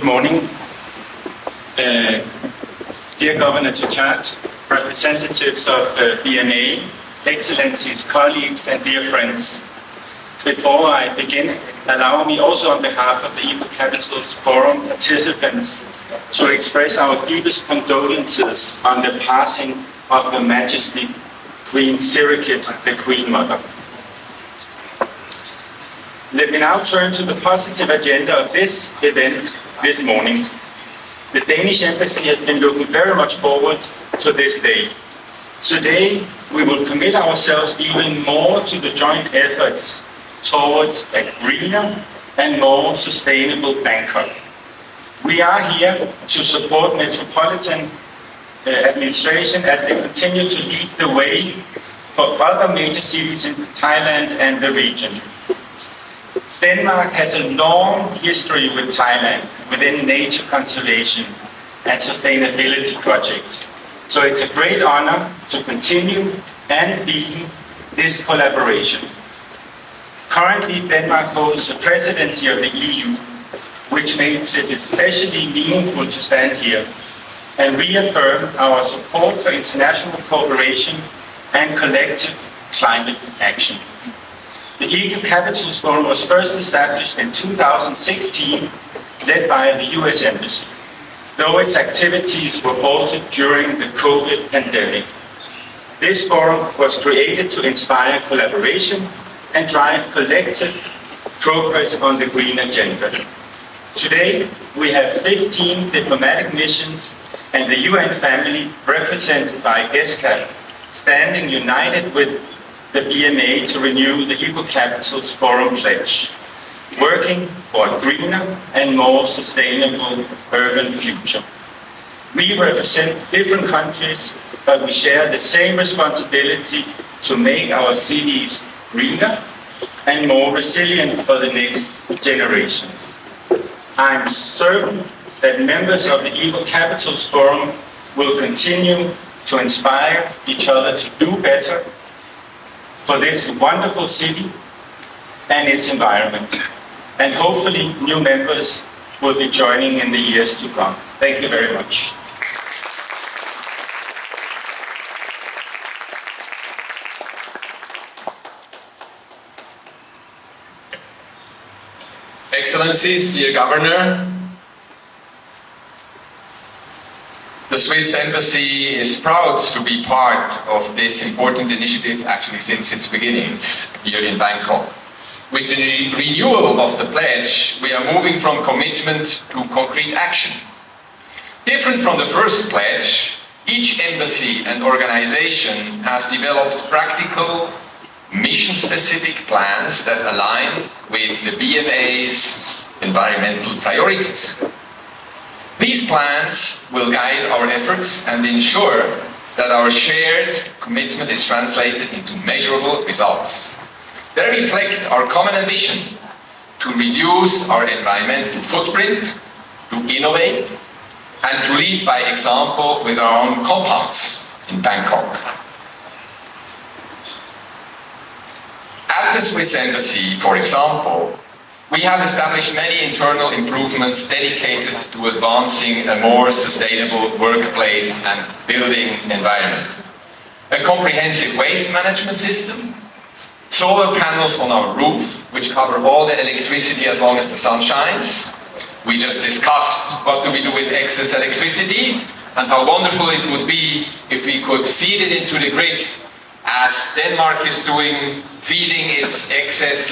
morning. Dear Governor Chadchart, representatives of BMA, Excellencies, colleagues and dear friends. Before I begin, allow me also on behalf of the Eco Capitals Forum participants to express our deepest condolences on the passing of Her Majesty Queen Sirikit, the Queen Mother. Let me now turn to the positive agenda of this event this morning. The Danish Embassy has been looking very much forward to this day. Today, we will commit ourselves even more to the joint efforts towards a greener and more sustainable Bangkok. We are here to support Metropolitan Administration as they continue to lead the way for other major cities in Thailand and the region. Denmark has a long history with Thailand within nature conservation and sustainability projects. So it's a great honor to continue and deepen this collaboration. Currently, Denmark holds the presidency of the EU, which makes it especially meaningful to stand here and reaffirm our support for international cooperation and collective climate action. The Eco Capitals Forum was first established in 2016, led by the US Embassy, though its activities were halted during the COVID pandemic. This forum was created to inspire collaboration and drive collective progress on the green agenda. Today, we have 15 diplomatic missions and the UN family represented by UNESCAP, standing united with the BMA to renew the Eco Capitals Forum pledge, working for a greener and more sustainable urban future. We represent different countries, but we share the same responsibility to make our cities greener and more resilient for the next generations. I'm certain that members of the Eco Capitals Forum will continue to inspire each other to do better for this wonderful city and its environment. And hopefully new members will be joining in the years to come. Thank you very much. Excellencies, dear Governor, the Swiss Embassy is proud to be part of this important initiative actually since its beginnings here in Bangkok. With the renewal of the pledge, we are moving from commitment to concrete action. Different from the first pledge, each embassy and organization has developed practical, mission-specific plans that align with the BMA's environmental priorities. These plans will guide our efforts and ensure that our shared commitment is translated into measurable results. They reflect our common ambition to reduce our environmental footprint, to innovate, and to lead by example with our own compounds in Bangkok. At the Swiss Embassy, for example, we have established many internal improvements dedicated to advancing a more sustainable workplace and building environment. A comprehensive waste management system, solar panels on our roof, which cover all the electricity as long as the sun shines. We just discussed what do we do with excess electricity and how wonderful it would be if we could feed it into the grid, as Denmark is doing, feeding its excess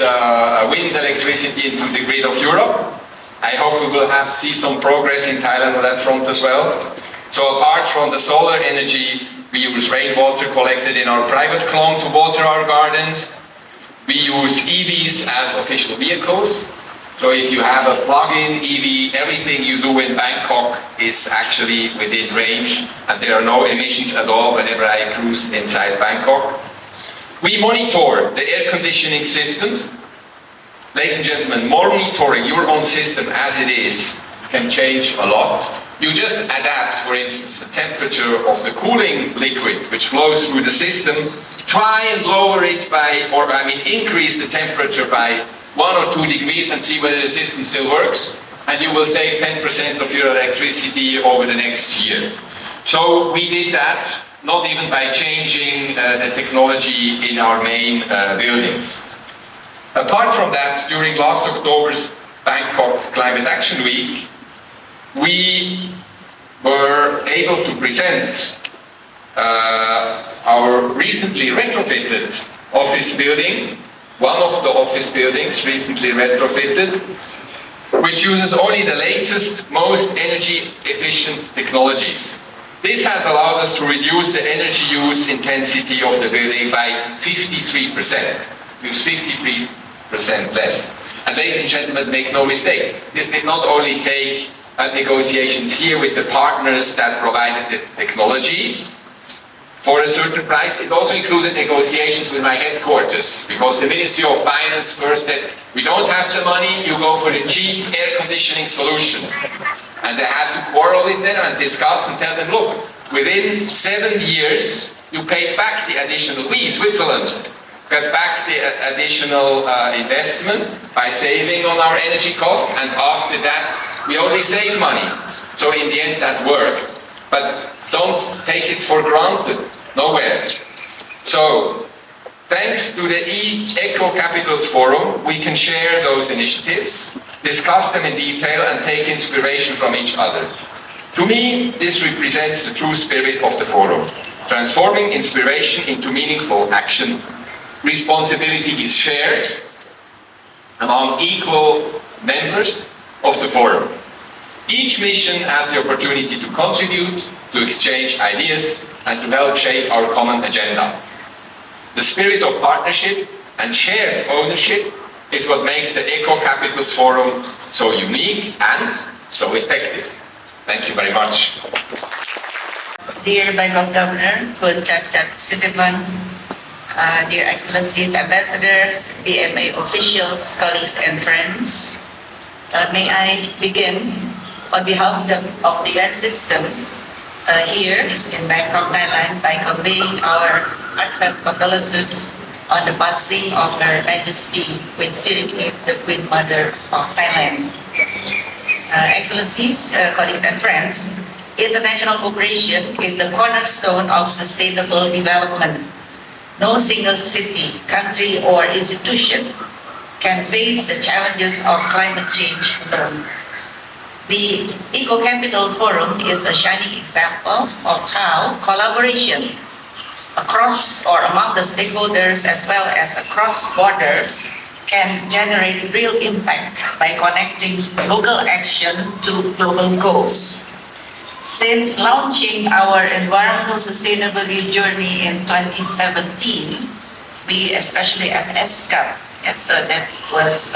wind electricity into the grid of Europe. I hope we will see some progress in Thailand on that front as well. So apart from the solar energy, we use rainwater collected in our private clone to water our gardens. We use EVs as official vehicles. So if you have a plug-in EV, everything you do in Bangkok is actually within range, and there are no emissions at all whenever I cruise inside Bangkok. We monitor the air conditioning systems. Ladies and gentlemen, monitoring your own system as it is can change a lot. You just adapt, for instance, the temperature of the cooling liquid which flows through the system. Try and lower it increase the temperature by 1 or 2 degrees and see whether the system still works. and you will save 10% of your electricity over the next year. So we did that, not even by changing the technology in our main buildings. Apart from that, during last October's Bangkok Climate Action Week, we were able to present our recently retrofitted office building, one of the office buildings recently retrofitted, which uses only the latest, most energy efficient technologies. This has allowed us to reduce the energy use intensity of the building by 53%, use 53% less. And ladies and gentlemen, make no mistake, this did not only take negotiations here with the partners that provided the technology for a certain price, it also included negotiations with my headquarters, because the Ministry of Finance first said, we don't have the money, you go for the cheap air conditioning solution. And I had to quarrel with them and discuss and tell them, look, within 7 years, you paid back the additional, we, Switzerland, got back the additional investment by saving on our energy costs, and after that, we only save money. So in the end, that worked. But don't take it for granted, nowhere. So, thanks to the Eco Capitals Forum, we can share those initiatives, discuss them in detail, and take inspiration from each other. To me, this represents the true spirit of the forum, transforming inspiration into meaningful action. Responsibility is shared among equal members of the forum. Each mission has the opportunity to contribute, to exchange ideas, and to help shape our common agenda. The spirit of partnership and shared ownership is what makes the Eco Capitals Forum so unique and so effective. Thank you very much. Dear Bangkok Governor, Chadchart Sittipunt, dear Excellencies, Ambassadors, BMA officials, colleagues and friends, may I begin on behalf of the UN system here in Bangkok, Thailand, by conveying our heartfelt condolences on the passing of Her Majesty Queen Sirikit, the Queen Mother of Thailand. Excellencies, colleagues and friends, international cooperation is the cornerstone of sustainable development. No single city, country, or institution can face the challenges of climate change alone. The Eco Capital Forum is a shining example of how collaboration across or among the stakeholders as well as across borders can generate real impact by connecting local action to global goals. Since launching our environmental sustainability journey in 2017, we, especially at UNESCAP, so that was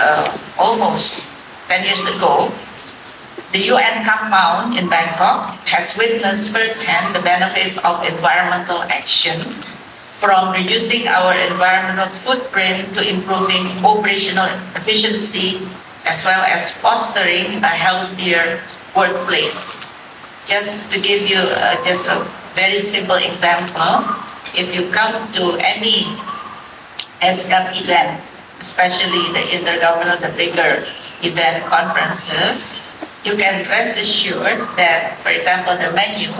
almost 10 years ago, the UN compound in Bangkok has witnessed firsthand the benefits of environmental action, from reducing our environmental footprint to improving operational efficiency, as well as fostering a healthier workplace. Just to give you just a very simple example, if you come to any UNESCAP event, especially the intergovernmental, the bigger event conferences, you can rest assured that, for example, the menu,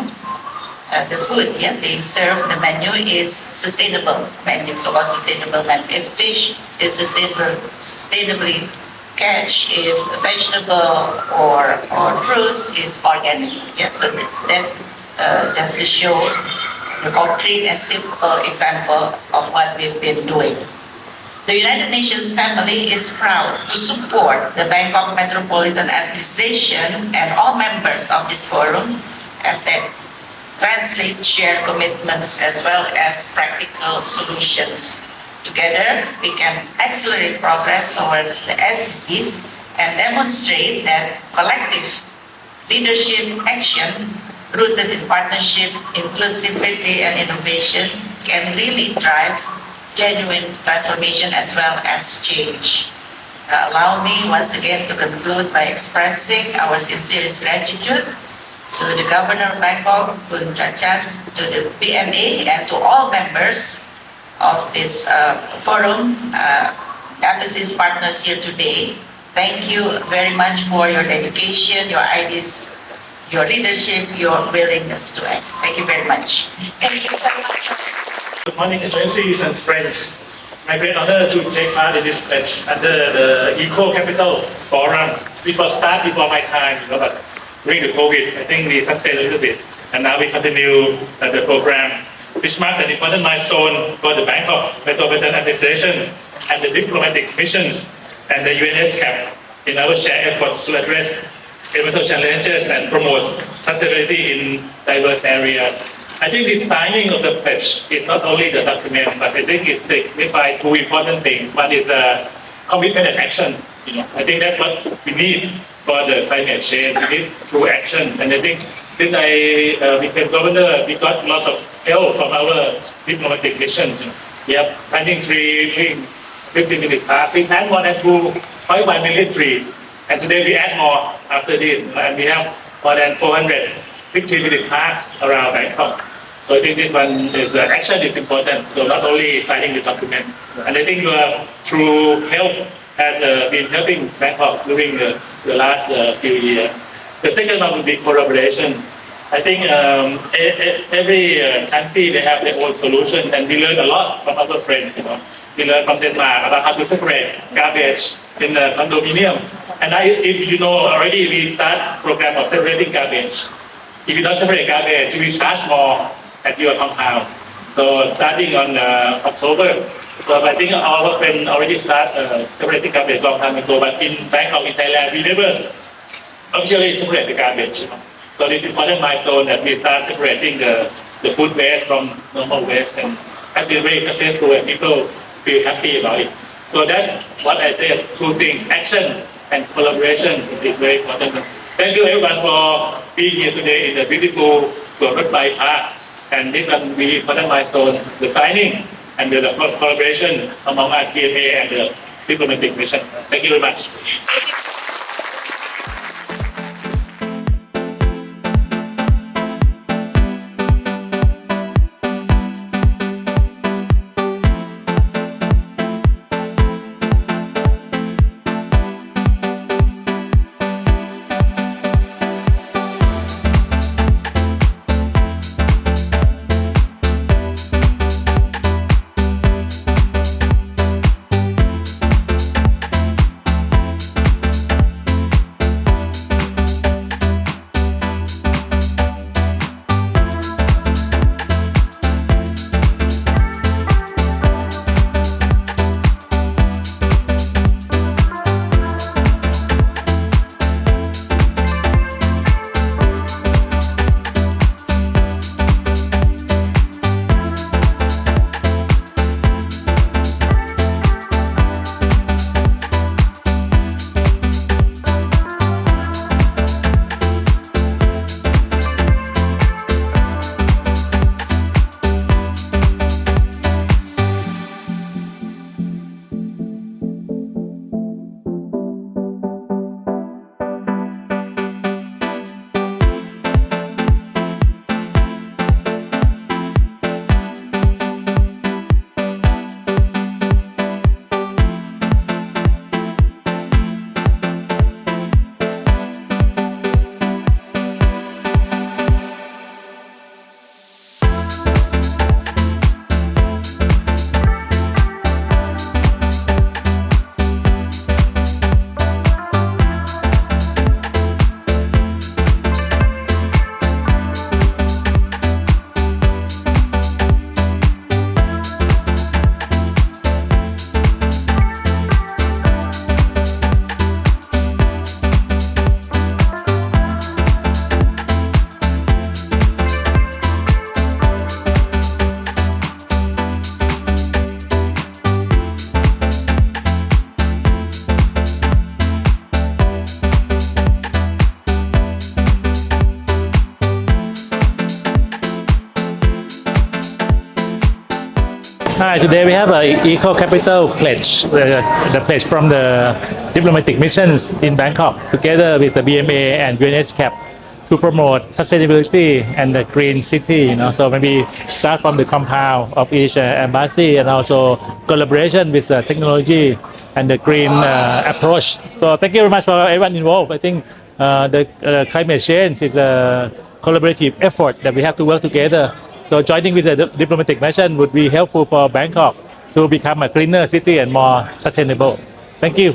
the food being served, the menu is sustainable menu, so-called sustainable menu. If fish is sustainably catch, if vegetable or fruits is organic. So that just to show the concrete and simple example of what we've been doing. The United Nations family is proud to support the Bangkok Metropolitan Administration and all members of this forum as they translate shared commitments as well as practical solutions. Together, we can accelerate progress towards the SDGs and demonstrate that collective leadership action rooted in partnership, inclusivity, and innovation can really drive genuine transformation as well as change. Allow me once again to conclude by expressing our sincerest gratitude to the Governor of Bangkok, Chadchart, to the BMA, and to all members of this forum, Embassies partners here today, Thank you very much for your dedication, your ideas, your leadership, your willingness to act. Thank you very much. Thank you so much. Good morning, Excellencies and friends. My great honor to take part in this pledge under the Eco Capital Forum. It was start before my time, but during the COVID, I think we sustained a little bit, and now we continue the program, which marks an important milestone for the Bangkok Metropolitan Administration and the diplomatic missions and the UNESCAP in our shared efforts to address environmental challenges and promote sustainability in diverse areas. I think the signing of the pledge is not only the document, but I think it signifies two important things. One is commitment and action. I think that's what we need for the climate change. We need true action. And I think since I became governor, we got lots of help from our diplomatic missions. We have planting trees, 50-minute park. We had more than 2.1 million trees. And today we add more after this. And we have more than 450-minute parks around Bangkok. So I think this one is action is important. So not only signing the document. And I think through help has been helping Bangkok during the last few years. The second one would be collaboration. I think every country they have their own solution, and we learn a lot from our friends. We learn from Denmark about how to separate garbage in the condominium. And if you know already, we start program of separating garbage. If you don't separate garbage, we charge more at your compound. So starting on October, so I think our friends already start separating garbage long time ago. But in Bangkok, in Thailand, we never officially separate the garbage. So this is important milestone that we start separating the food waste from normal waste, and have been very successful, and people feel happy about it. So that's what I said, two things, action and collaboration is very important. Thank you everyone for being here today in the beautiful Fai Park. And this will be important milestone, the signing and the collaboration among our BMA and the diplomatic mission. Thank you very much. Hi, today we have a Eco Capital pledge, the pledge from the diplomatic missions in Bangkok, together with the BMA and UNESCAP, to promote sustainability and the green city. So maybe start from the compound of each embassy and also collaboration with technology and the green approach. So thank you very much for everyone involved. I think the climate change is a collaborative effort that we have to work together. So joining with the diplomatic mission would be helpful for Bangkok to become a cleaner city and more sustainable. Thank you.